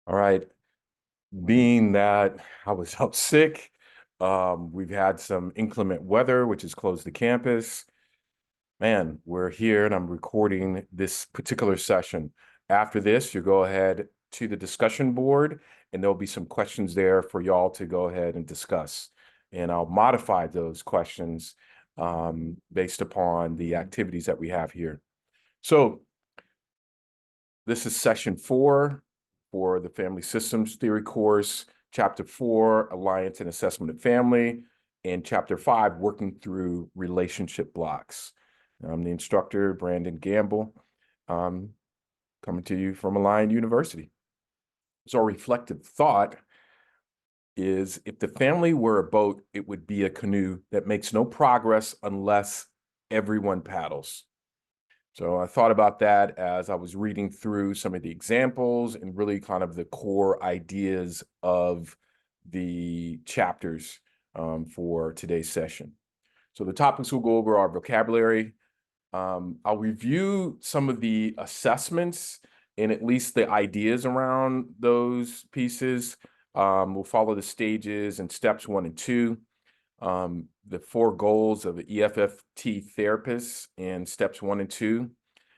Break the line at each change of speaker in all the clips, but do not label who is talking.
All right. Being that I was out sick, we've had some inclement weather, which has closed the campus. Man, we're here and I'm recording this particular session. After this, you go ahead to the discussion board and there'll be some questions there for y'all to go ahead and discuss. And I'll modify those questions based upon the activities that we have here. So this is session 4 for the Family Systems Theory course, Chapter 4, Alliance and Assessment of Family, and Chapter 5, Working Through Relationship Blocks. I'm the instructor, Brandon Gamble, coming to you from Alliant University. So our reflective thought is, if the family were a boat, it would be a canoe that makes no progress unless everyone paddles. So I thought about that as I was reading through some of the examples and really kind of the core ideas of the chapters for today's session. So the topics we'll go over are vocabulary. I'll review some of the assessments and at least the ideas around those pieces. We'll follow the stages and steps 1 and 2. The 4 goals of the EFFT therapists in steps 1 and 2.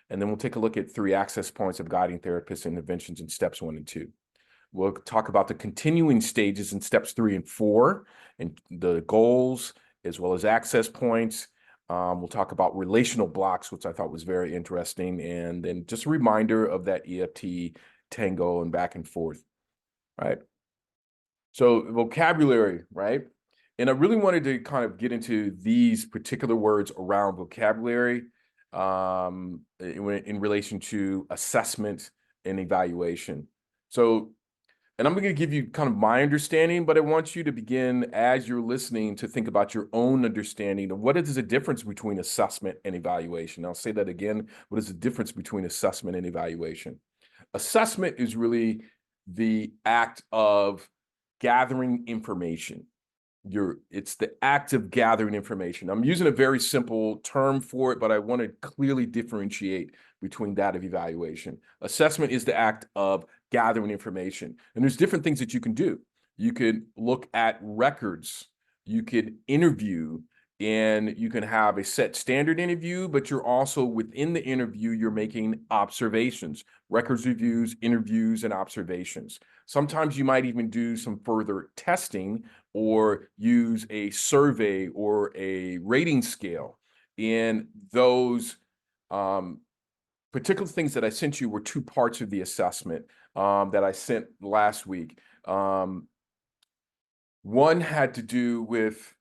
And then we'll take a look at 3 access points of guiding therapists interventions in steps 1 and 2. We'll talk about the continuing stages in steps 3 and 4 and the goals as well as access points. We'll talk about relational blocks, which I thought was very interesting. And then just a reminder of that EFT tango and back and forth, right? So vocabulary, right? And I really wanted to kind of get into these particular words around vocabulary in relation to assessment and evaluation. So, and I'm going to give you kind of my understanding, but I want you to begin as you're listening to think about your own understanding of what is the difference between assessment and evaluation. I'll say that again. What is the difference between assessment and evaluation? Assessment is really the act of gathering information. It's the act of gathering information. I'm using a very simple term for it, but I want to clearly differentiate between that of evaluation. Assessment is the act of gathering information. And there's different things that you can do. You could look at records, you could interview, and you can have a set standard interview, but you're also within the interview, you're making observations, records reviews, interviews, and observations. Sometimes you might even do some further testing or use a survey or a rating scale. And those particular things that I sent you were 2 parts of the assessment that I sent last week. One had to do with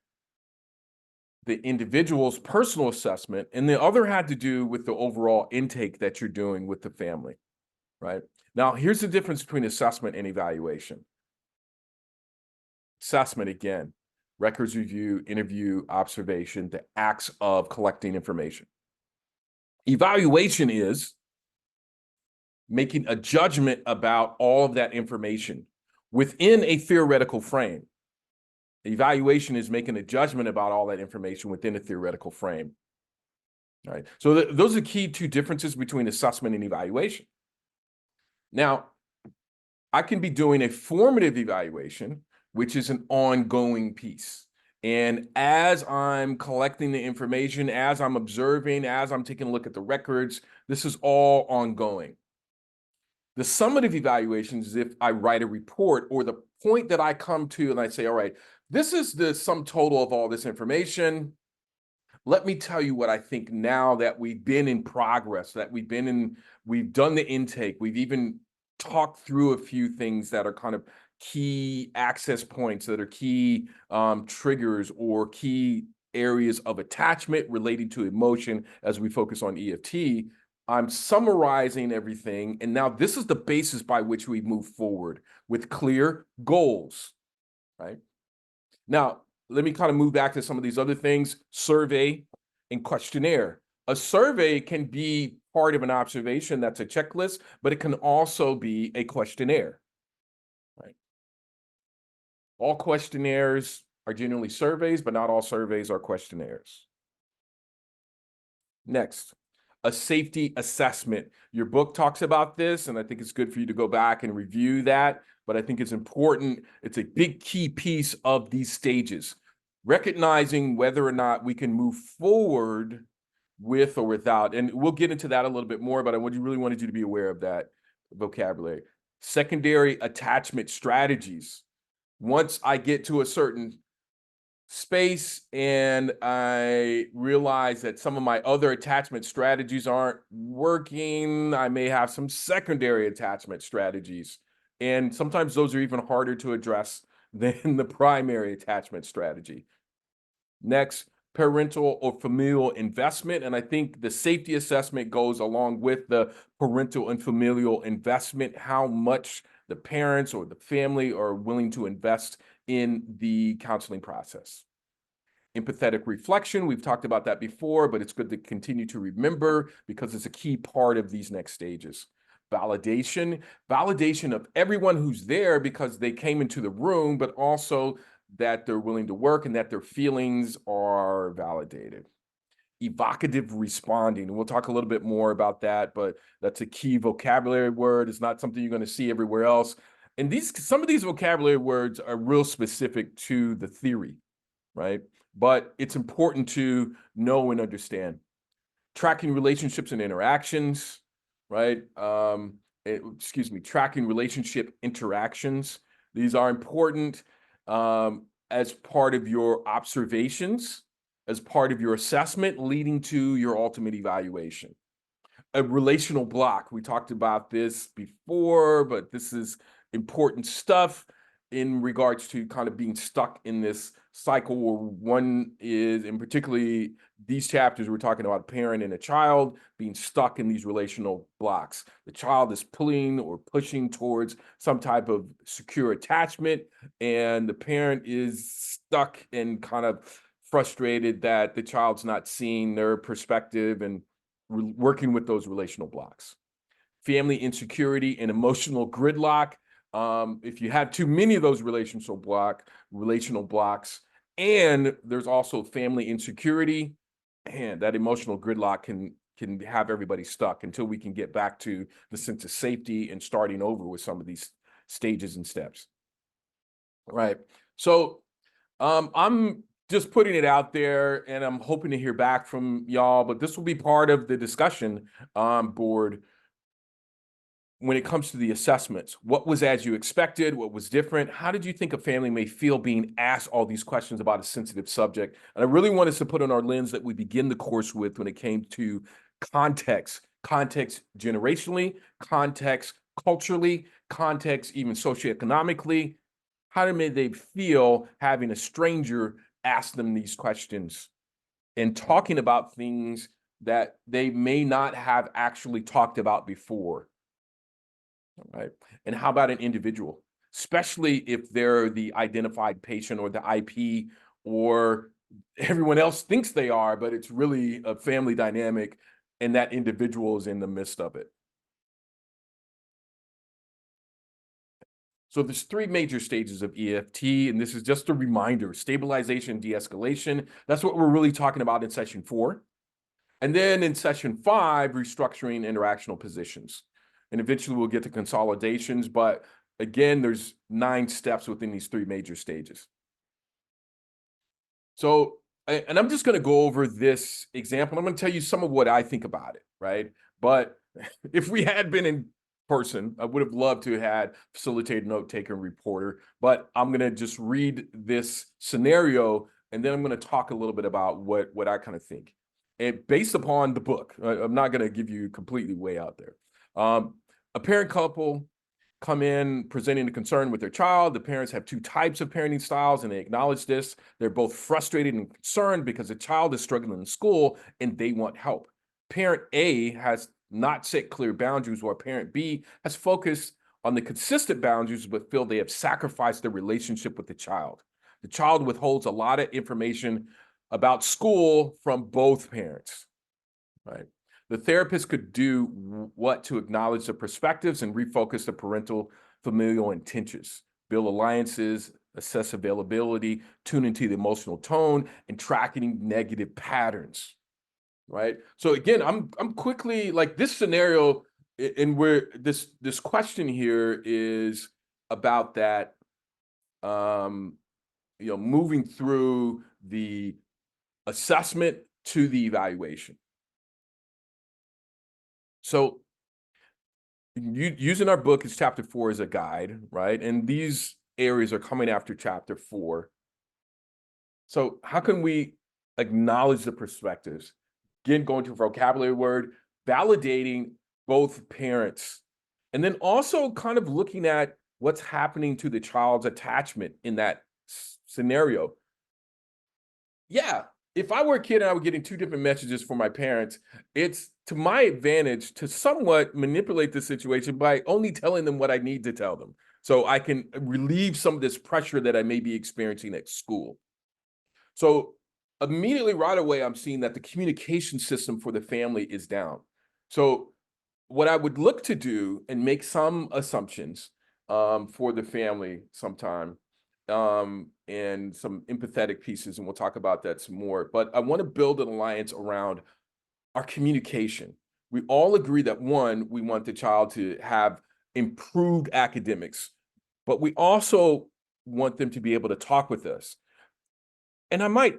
the individual's personal assessment, and the other had to do with the overall intake that you're doing with the family, right? Now, here's the difference between assessment and evaluation. Assessment, again, records review, interview, observation, the acts of collecting information. Evaluation is making a judgment about all of that information within a theoretical frame. Evaluation is making a judgment about all that information within a theoretical frame. All right. So those are the key 2 differences between assessment and evaluation. Now, I can be doing a formative evaluation, which is an ongoing piece. And as I'm collecting the information, as I'm observing, as I'm taking a look at the records, this is all ongoing. The summative evaluation is if I write a report or the point that I come to and I say, all right, this is the sum total of all this information. Let me tell you what I think now that we've been in progress, that we've done the intake, we've even talked through a few things that are kind of key access points, that are key triggers or key areas of attachment relating to emotion as we focus on EFT. I'm summarizing everything, and now this is the basis by which we move forward with clear goals, right? Now, let me kind of move back to some of these other things, survey and questionnaire. A survey can be part of an observation, that's a checklist, but it can also be a questionnaire, right? All questionnaires are generally surveys, but not all surveys are questionnaires. Next, a safety assessment. Your book talks about this, and I think it's good for you to go back and review that. But I think it's important. It's a big key piece of these stages. Recognizing whether or not we can move forward with or without. And we'll get into that a little bit more, but I really wanted you to be aware of that vocabulary. Secondary attachment strategies. Once I get to a certain space and I realize that some of my other attachment strategies aren't working, I may have some secondary attachment strategies. And sometimes those are even harder to address than the primary attachment strategy. Next, parental or familial investment. And I think the safety assessment goes along with the parental and familial investment, how much the parents or the family are willing to invest in the counseling process. Empathetic reflection, we've talked about that before, but it's good to continue to remember because it's a key part of these next stages. Validation of everyone who's there because they came into the room, but also that they're willing to work and that their feelings are validated. Evocative responding, and we'll talk a little bit more about that, but that's a key vocabulary word. It's not something you're going to see everywhere else. And some of these vocabulary words are real specific to the theory, right? But it's important to know and understand. Tracking relationships and interactions, right? Tracking relationship interactions. These are important as part of your observations, as part of your assessment, leading to your ultimate evaluation. A relational block. We talked about this before, but this is important stuff in regards to kind of being stuck in this cycle where one is, and particularly these chapters, we're talking about a parent and a child being stuck in these relational blocks. The child is pulling or pushing towards some type of secure attachment, and the parent is stuck and kind of frustrated that the child's not seeing their perspective and working with those relational blocks. Family insecurity and emotional gridlock. If you have too many of those relational blocks, and there's also family insecurity, and that emotional gridlock can have everybody stuck until we can get back to the sense of safety and starting over with some of these stages and steps. All right. So I'm just putting it out there, and I'm hoping to hear back from y'all, but this will be part of the discussion board when it comes to the assessments. What was as you expected? What was different? How did you think a family may feel being asked all these questions about a sensitive subject? And I really wanted to put on our lens that we begin the course with when it came to context generationally, context culturally, context even socioeconomically. How did they feel having a stranger ask them these questions and talking about things that they may not have actually talked about before? All right. And how about an individual, especially if they're the identified patient or the IP, or everyone else thinks they are, but it's really a family dynamic and that individual is in the midst of it. So there's three major stages of EFT, and this is just a reminder: stabilization, de-escalation. That's what we're really talking about in session 4. And then in session 5, restructuring interactional positions. And eventually we'll get to consolidations, but again, there's 9 steps within these 3 major stages. So, and I'm just going to go over this example. I'm going to tell you some of what I think about it, right? But if we had been in person, I would have loved to have had facilitator, note taker, and reporter, but I'm going to just read this scenario, and then I'm going to talk a little bit about what I kind of think. And based upon the book, I'm not going to give you completely way out there. A parent couple come in presenting a concern with their child. The parents have 2 types of parenting styles, and they acknowledge this. They're both frustrated and concerned because the child is struggling in school and they want help. Parent A has not set clear boundaries, while parent B has focused on the consistent boundaries but feel they have sacrificed their relationship with the child. The child withholds a lot of information about school from both parents, right? The therapist could do what to acknowledge the perspectives and refocus the parental familial intentions, build alliances, assess availability, tune into the emotional tone, and tracking negative patterns. right? So again, I'm quickly like this scenario, and where this question here is about that, um, moving through the assessment to the evaluation. So using our book as chapter 4 as a guide, right? And these areas are coming after chapter 4. So how can we acknowledge the perspectives? Again, going to a vocabulary word, validating both parents, and then also kind of looking at what's happening to the child's attachment in that scenario. Yeah, if I were a kid and I were getting two different messages from my parents, it's to my advantage to somewhat manipulate the situation by only telling them what I need to tell them, so I can relieve some of this pressure that I may be experiencing at school. So immediately right away, I'm seeing that the communication system for the family is down. So what I would look to do and make some assumptions for the family sometime, and some empathetic pieces, and we'll talk about that some more. But I want to build an alliance around our communication. We all agree that one, we want the child to have improved academics, but we also want them to be able to talk with us. And I might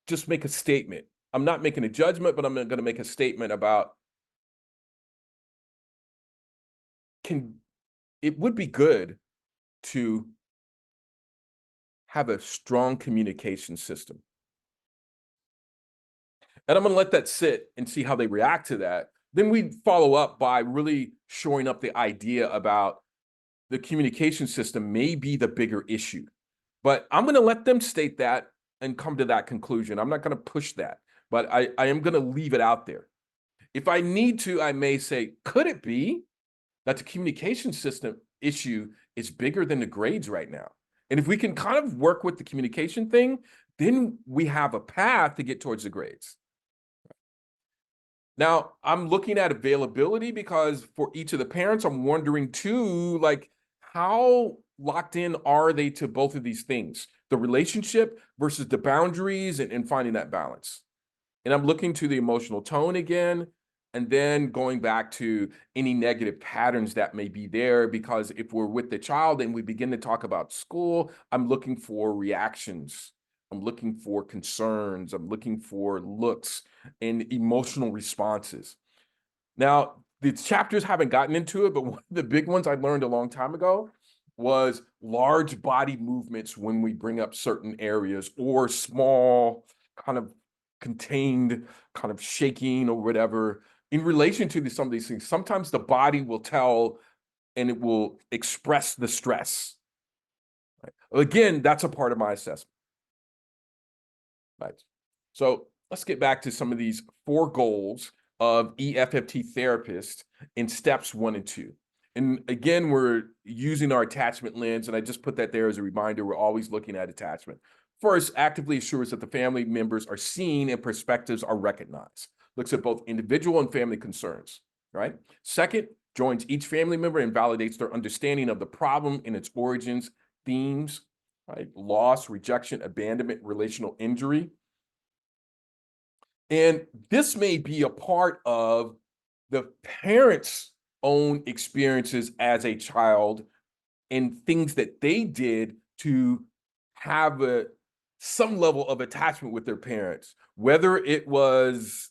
just make a statement. I'm not making a judgment, but I'm going to make a statement about, can it would be good to have a strong communication system. And I'm going to let that sit and see how they react to that. Then we follow up by really shoring up the idea about the communication system may be the bigger issue. But I'm going to let them state that and come to that conclusion. I'm not going to push that, but I am going to leave it out there. If I need to, I may say, could it be that the communication system issue is bigger than the grades right now? And if we can kind of work with the communication thing, then we have a path to get towards the grades. Now, I'm looking at availability because for each of the parents, I'm wondering too, like, how locked in are they to both of these things? The relationship versus the boundaries, and finding that balance. And I'm looking to the emotional tone again, and then going back to any negative patterns that may be there. Because if we're with the child and we begin to talk about school, I'm looking for reactions. I'm looking for concerns. I'm looking for looks and emotional responses. Now, the chapters haven't gotten into it, but one of the big ones I learned a long time ago was large body movements when we bring up certain areas, or small kind of contained kind of shaking or whatever in relation to some of these things. Sometimes the body will tell and it will express the stress. Right? Again, that's a part of my assessment. Right. So let's get back to some of these 4 goals of EFFT therapist in steps 1 and 2. And again, we're using our attachment lens, and I just put that there as a reminder. We're always looking at attachment. First, actively assures that the family members are seen and perspectives are recognized. Looks at both individual and family concerns, right? Second, joins each family member and validates their understanding of the problem and its origins, themes, right? Loss, rejection, abandonment, relational injury. And this may be a part of the parents' own experiences as a child and things that they did to have some level of attachment with their parents, whether it was,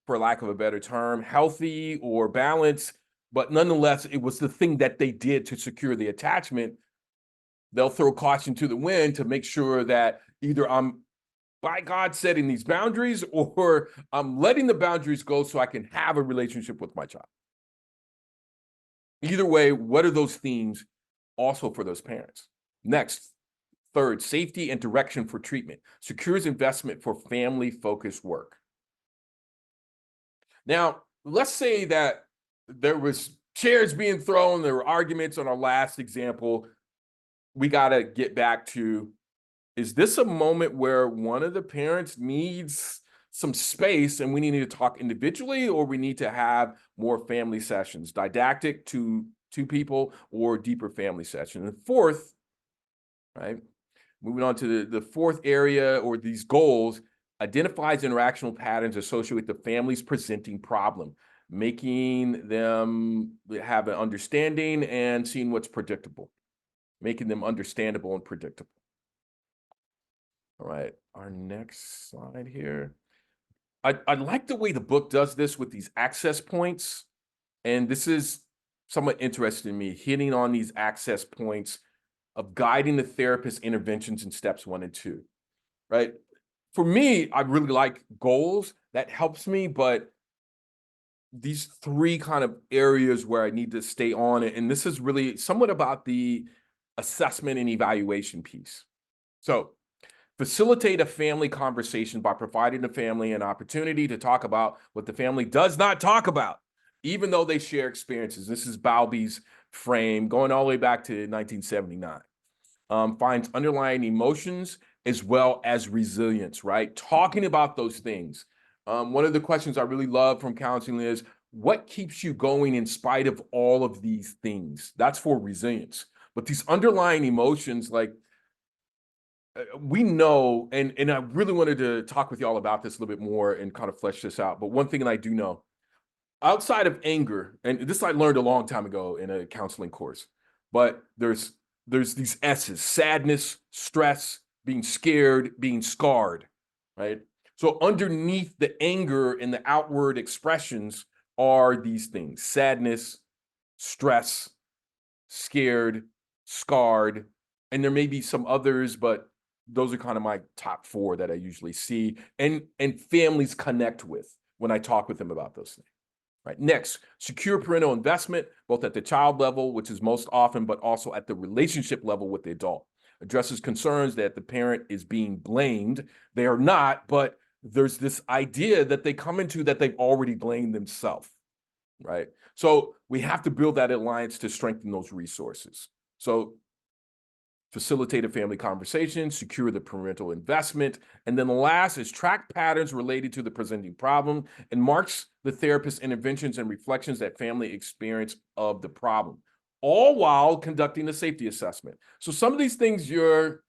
for lack of a better term, healthy or balanced, but nonetheless, it was the thing that they did to secure the attachment. They'll throw caution to the wind to make sure that either I'm, by God, setting these boundaries, or I'm letting the boundaries go so I can have a relationship with my child. Either way, what are those themes also for those parents? Next, third, safety and direction for treatment. Secures investment for family-focused work. Now, let's say that there was chairs being thrown, there were arguments on our last example. We got to get back to, is this a moment where one of the parents needs some space and we need to talk individually, or we need to have more family sessions, didactic to two people, or deeper family session? And fourth, right, moving on to the fourth area or these goals, identifies interactional patterns associated with the family's presenting problem, making them have an understanding and seeing what's predictable, making them understandable and predictable. All right, our next slide here. I like the way the book does this with these access points. And this is somewhat interesting to me, hitting on these access points of guiding the therapist interventions in steps 1 and 2, right? For me, I really like goals. That helps me, but these 3 kind of areas where I need to stay on it. And this is really somewhat about the assessment and evaluation piece. So facilitate a family conversation by providing the family an opportunity to talk about what the family does not talk about, even though they share experiences. This is Bowlby's frame going all the way back to 1979. Finds underlying emotions as well as resilience, right? Talking about those things. One of the questions I really love from counseling is, what keeps you going in spite of all of these things? That's for resilience. But these underlying emotions, like, we know, and I really wanted to talk with y'all about this a little bit more and kind of flesh this out. But one thing that I do know, outside of anger, and this I learned a long time ago in a counseling course, but there's these S's: sadness, stress, being scared, being scarred, right? So underneath the anger and the outward expressions are these things: sadness, stress, scared, scarred, and there may be some others, but those are kind of my top 4 that I usually see and families connect with when I talk with them about those things. Right. Next, secure parental investment, both at the child level, which is most often, but also at the relationship level with the adult. Addresses concerns that the parent is being blamed. They are not, but there's this idea that they come into that they've already blamed themselves. Right. So we have to build that alliance to strengthen those resources. So facilitate a family conversation, secure the parental investment. And then the last is track patterns related to the presenting problem and marks the therapist's interventions and reflections that family experience of the problem, all while conducting a safety assessment. So some of these things, you're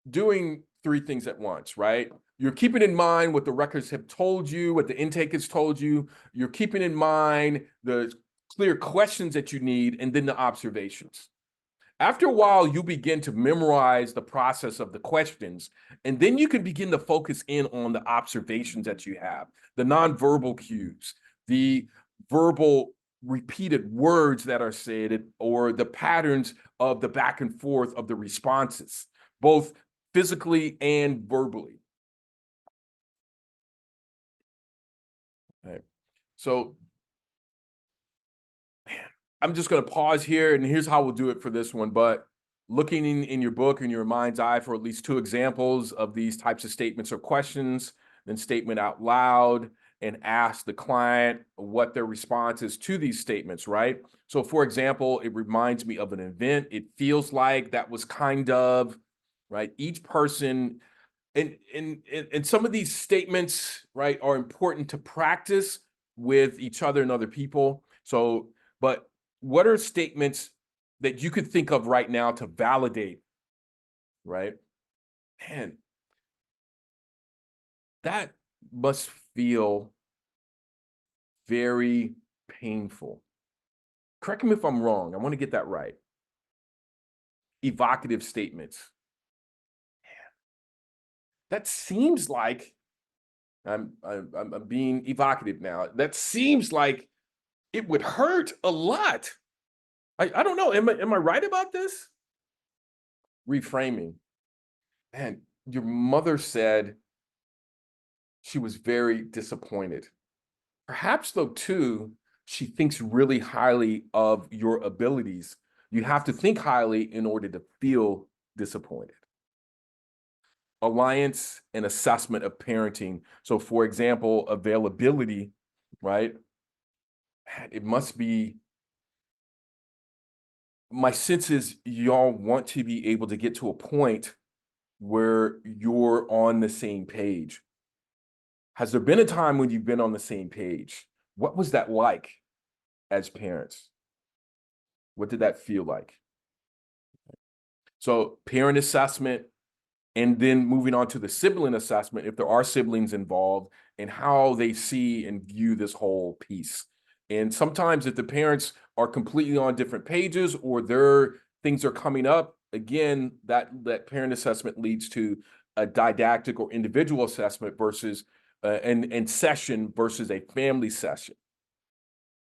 doing 3 things at once, right? You're keeping in mind what the records have told you, what the intake has told you. You're keeping in mind the clear questions that you need, and then the observations. After a while, you begin to memorize the process of the questions, and then you can begin to focus in on the observations that you have, the nonverbal cues, the verbal repeated words that are said, or the patterns of the back and forth of the responses, both physically and verbally. Right. So I'm just going to pause here, and here's how we'll do it for this one. But looking in your book, in your mind's eye, for at least 2 examples of these types of statements or questions, then statement out loud and ask the client what their response is to these statements, right? So for example, it reminds me of an event. It feels like that was kind of, right? Each person, and some of these statements, right, are important to practice with each other and other people. So, but what are statements that you could think of right now to validate, right? Man, that must feel very painful. Correct me if I'm wrong. I want to get that right. Evocative statements. That seems like I'm being evocative now. That seems like it would hurt a lot. I don't know. Am I right about this? Reframing. Man, your mother said she was very disappointed. Perhaps, though, too, she thinks really highly of your abilities. You have to think highly in order to feel disappointed. Alliance and assessment of parenting. So, for example, availability, right? It must be, my sense is y'all want to be able to get to a point where you're on the same page. Has there been a time when you've been on the same page? What was that like as parents? What did that feel like? So parent assessment, And then moving on to the sibling assessment, if there are siblings involved, and how they see and view this whole piece. And sometimes if the parents are completely on different pages or their things are coming up, again, that parent assessment leads to a didactic or individual assessment versus and session versus a family session.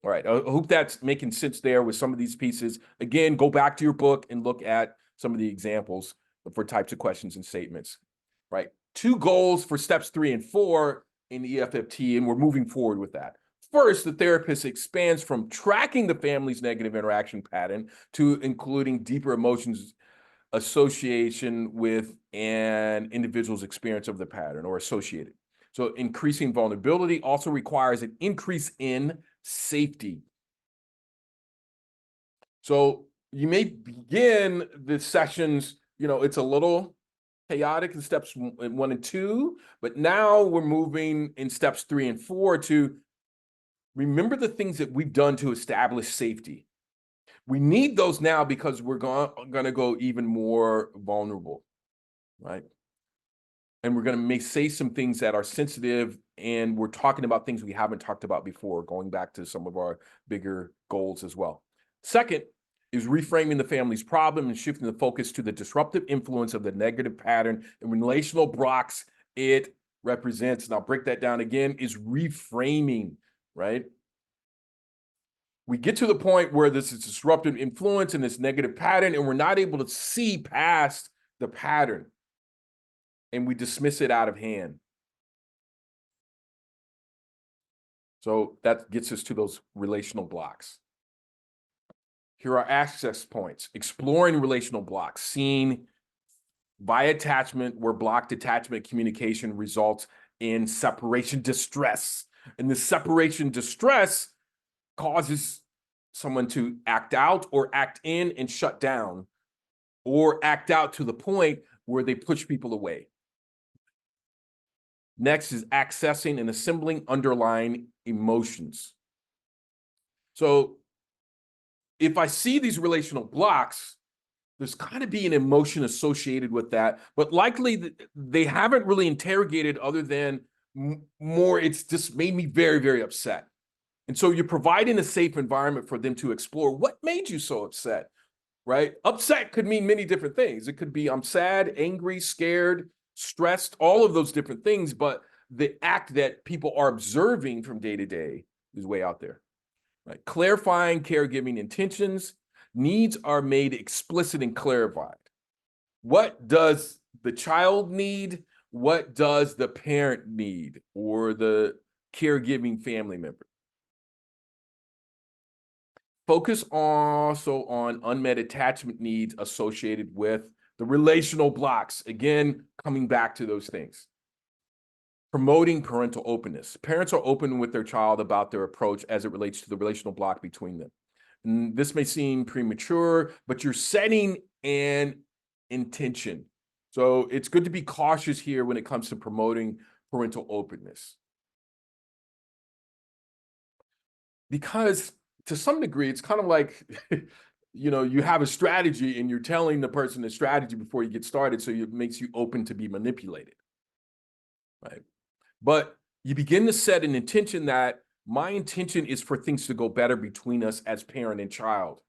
All right, I hope that's making sense there with some of these pieces. Again, go back to your book and look at some of the examples for types of questions and statements, right? 2 goals for steps 3 and 4 in the EFFT, and we're moving forward with that. First, the therapist expands from tracking the family's negative interaction pattern to including deeper emotions association with an individual's experience of the pattern or associated. So increasing vulnerability also requires an increase in safety. So you may begin the sessions, it's a little chaotic in steps 1 and 2, but now we're moving in steps 3 and 4 to remember the things that we've done to establish safety. We need those now because we're going to go even more vulnerable, right? And we're going to say some things that are sensitive, and we're talking about things we haven't talked about before, going back to some of our bigger goals as well. Second is reframing the family's problem and shifting the focus to the disruptive influence of the negative pattern and relational blocks it represents. And I'll break that down again, is reframing, right? We get to the point where this is disruptive influence and this negative pattern, and we're not able to see past the pattern, and we dismiss it out of hand. So that gets us to those relational blocks. Here are access points: exploring relational blocks, seeing by attachment where blocked attachment communication results in separation distress. And the separation distress causes someone to act out or act in and shut down, or act out to the point where they push people away. Next is accessing and assembling underlying emotions. So if I see these relational blocks, there's got to be an emotion associated with that, but likely they haven't really interrogated other than more, it's just made me very, very upset. And so you're providing a safe environment for them to explore what made you so upset, right? Upset could mean many different things. It could be I'm sad, angry, scared, stressed, all of those different things, but the act that people are observing from day to day is way out there, right? Clarifying caregiving intentions. Needs are made explicit and clarified. What does the child need? What does the parent need, or the caregiving family member? Focus also on unmet attachment needs associated with the relational blocks. Again, coming back to those things. Promoting parental openness. Parents are open with their child about their approach as it relates to the relational block between them. And this may seem premature, but you're setting an intention. So it's good to be cautious here when it comes to promoting parental openness. Because to some degree, it's kind of like, you have a strategy and you're telling the person the strategy before you get started, so it makes you open to be manipulated, right? But you begin to set an intention that my intention is for things to go better between us as parent and child.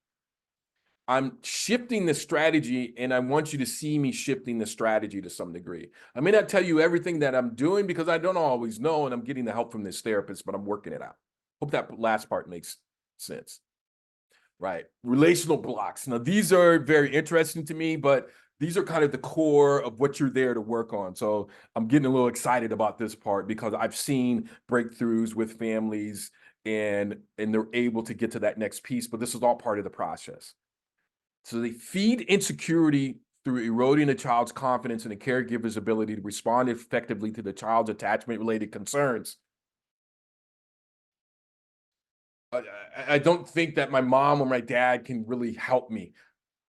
I'm shifting the strategy, and I want you to see me shifting the strategy to some degree. I may not tell you everything that I'm doing because I don't always know, and I'm getting the help from this therapist, but I'm working it out. Hope that last part makes sense. Right. Relational blocks. Now, these are very interesting to me, but these are kind of the core of what you're there to work on. So I'm getting a little excited about this part because I've seen breakthroughs with families and they're able to get to that next piece, but this is all part of the process. So they feed insecurity through eroding a child's confidence and a caregiver's ability to respond effectively to the child's attachment-related concerns. I don't think that my mom or my dad can really help me.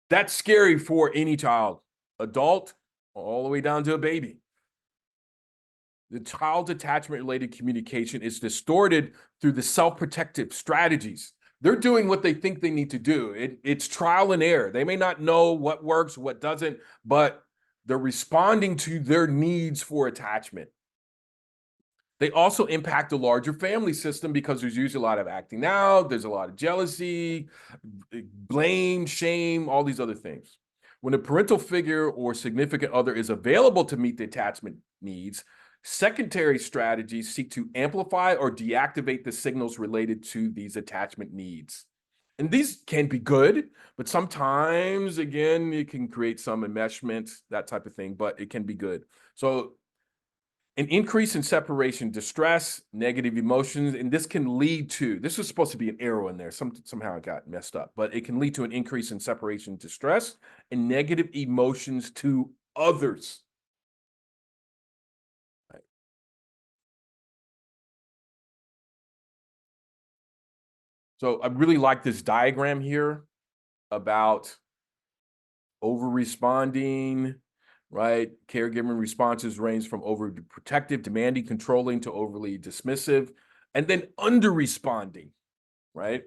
That's scary for any child, adult, all the way down to a baby. The child's attachment-related communication is distorted through the self-protective strategies. They're doing what they think they need to do. It's trial and error. They may not know what works, what doesn't, but They're responding to their needs for attachment. They also impact the larger family system because there's usually a lot of acting out, there's a lot of jealousy, blame, shame, all these other things. When a parental figure or significant other is available to meet the attachment needs, secondary strategies seek to amplify or deactivate the signals related to these attachment needs. And these can be good, but sometimes, again, it can create some enmeshment, that type of thing, but it can be good. So an increase in separation, distress, negative emotions, and this can lead to, this was supposed to be an arrow in there, somehow it got messed up, but it can lead to an increase in separation, distress, and negative emotions to others. Right. So I really like this diagram here about over-responding, right? Caregiving responses range from overprotective, demanding, controlling to overly dismissive, and then under-responding, right?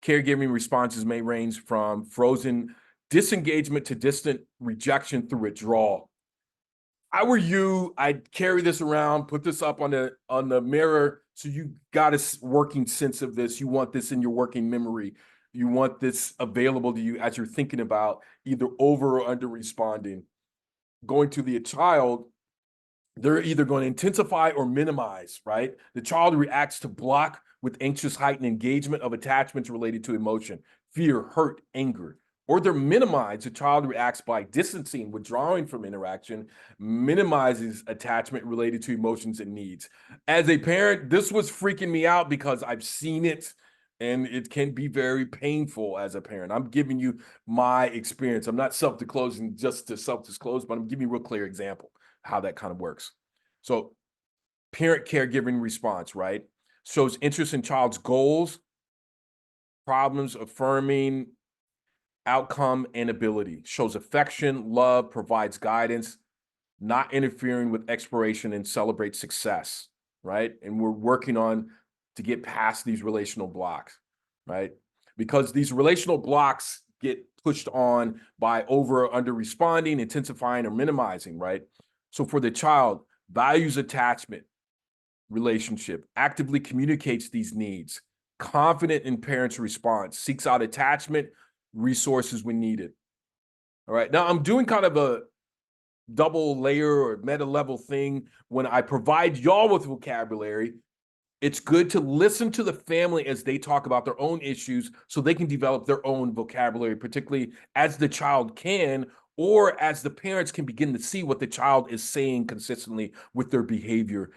Caregiving responses may range from frozen disengagement to distant rejection through withdrawal. I were you, I'd carry this around, put this up on the mirror, so you got a working sense of this. You want this in your working memory. You want this available to you as you're thinking about either over or under responding. Going to the child, they're either going to intensify or minimize, right? The child reacts to block with anxious heightened engagement of attachments related to emotion, fear, hurt, anger. Or they're minimized. The child reacts by distancing, withdrawing from interaction, minimizes attachment related to emotions and needs. As a parent, this was freaking me out because I've seen it and it can be very painful as a parent. I'm giving you my experience. I'm not self-disclosing just to self-disclose, but I'm giving you a real clear example how that kind of works. So parent caregiving response, right? Shows interest in child's goals, problems, affirming outcome and ability, shows affection, love, provides guidance, not interfering with exploration, and celebrates success, right? And we're working on to get past these relational blocks, right? Because these relational blocks get pushed on by over or under responding, intensifying, or minimizing, right? So for the child, values attachment relationship, actively communicates these needs, confident in parents' response, seeks out attachment, resources when needed. All right. Now I'm doing kind of a double layer or meta level thing when I provide y'all with vocabulary. It's good to listen to the family as they talk about their own issues so they can develop their own vocabulary, particularly as the child can, or as the parents can begin to see what the child is saying consistently with their behavior,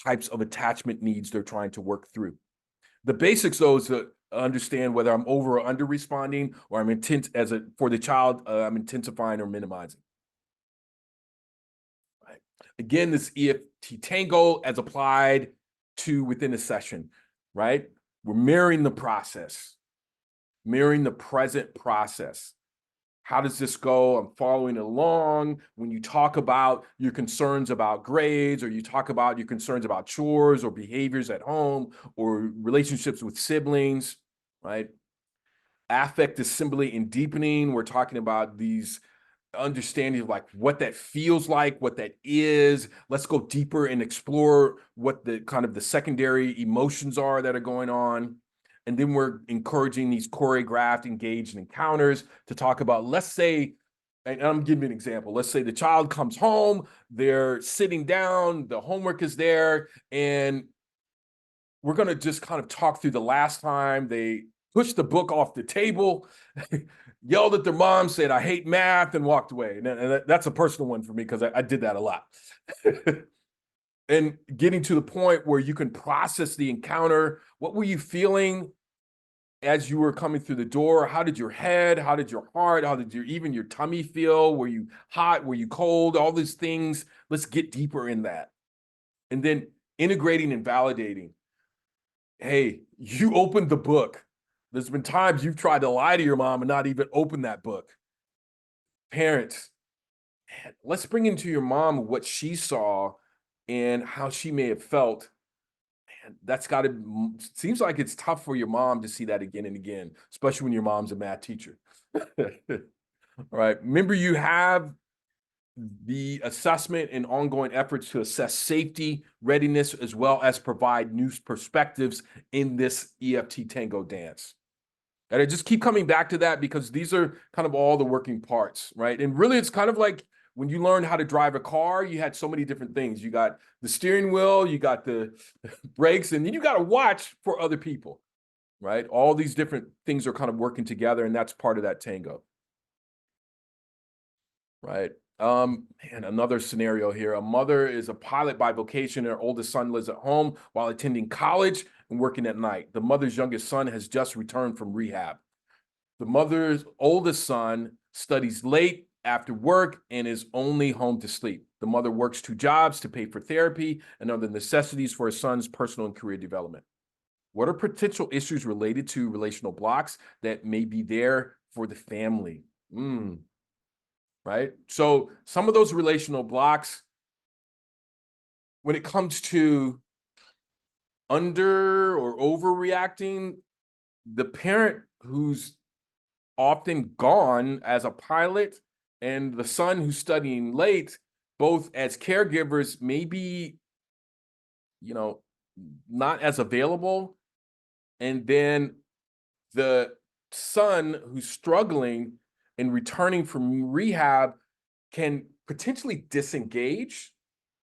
types of attachment needs they're trying to work through. The basics, though, is to understand whether I'm over or under responding, or I'm intent for the child, I'm intensifying or minimizing. Right. Again, this EFT Tango as applied to within a session, right? We're mirroring the process, mirroring the present process. How does this go? I'm following along. When you talk about your concerns about grades, or you talk about your concerns about chores or behaviors at home or relationships with siblings, right? Affect assembly and deepening. We're talking about these understanding of like what that feels like, what that is. Let's go deeper and explore what the kind of the secondary emotions are that are going on. And then we're encouraging these choreographed, engaged encounters to talk about, let's say, and I'm giving you an example. Let's say the child comes home, they're sitting down, the homework is there, and we're going to just kind of talk through the last time they pushed the book off the table, yelled at their mom, said, I hate math, and walked away. And that's a personal one for me because I did that a lot. And getting to the point where you can process the encounter. What were you feeling as you were coming through the door? How did your head, how did your heart, how did even your tummy feel? Were you hot? Were you cold? All these things. Let's get deeper in that. And then integrating and validating. Hey, you opened the book. There's been times you've tried to lie to your mom and not even open that book. Parents, man, let's bring into your mom what she saw and how she may have felt. Man, that's got to, seems like it's tough for your mom to see that again and again, especially when your mom's a math teacher. All right. Remember, you have the assessment and ongoing efforts to assess safety, readiness, as well as provide new perspectives in this EFT tango dance. And I just keep coming back to that because these are kind of all the working parts, right? And really, it's kind of like when you learned how to drive a car, you had so many different things. You got the steering wheel, you got the brakes, and then you got to watch for other people, right? All these different things are kind of working together, and that's part of that tango, right? Man, another scenario here. A mother is a pilot by vocation, and her oldest son lives at home while attending college and working at night. The mother's youngest son has just returned from rehab. The mother's oldest son studies late after work and is only home to sleep. The mother works 2 jobs to pay for therapy and other necessities for her son's personal and career development. What are potential issues related to relational blocks that may be there for the family? Right? So some of those relational blocks, when it comes to under or overreacting, the parent who's often gone as a pilot and the son who's studying late, both as caregivers, maybe, not as available. And then the son who's struggling and returning from rehab can potentially disengage.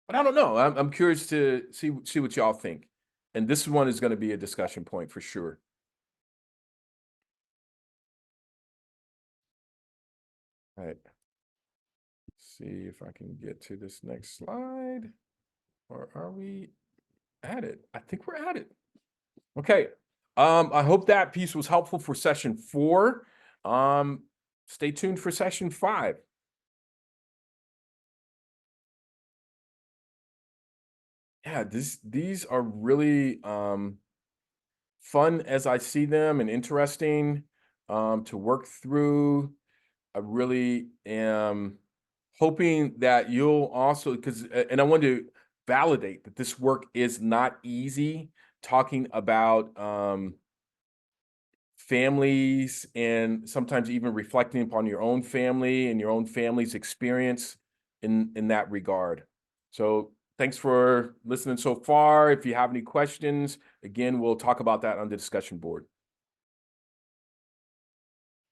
But I don't know. I'm curious to see what y'all think. And this one is going to be a discussion point for sure. All right. See if I can get to this next slide. Or are we at it? I think we're at it. Okay. I hope that piece was helpful for session 4. Stay tuned for session 5. Yeah, these are really fun as I see them and interesting to work through. I really am hoping that you'll also, and I want to validate that this work is not easy, talking about families and sometimes even reflecting upon your own family and your own family's experience in that regard. So thanks for listening so far. If you have any questions, again, we'll talk about that on the discussion board.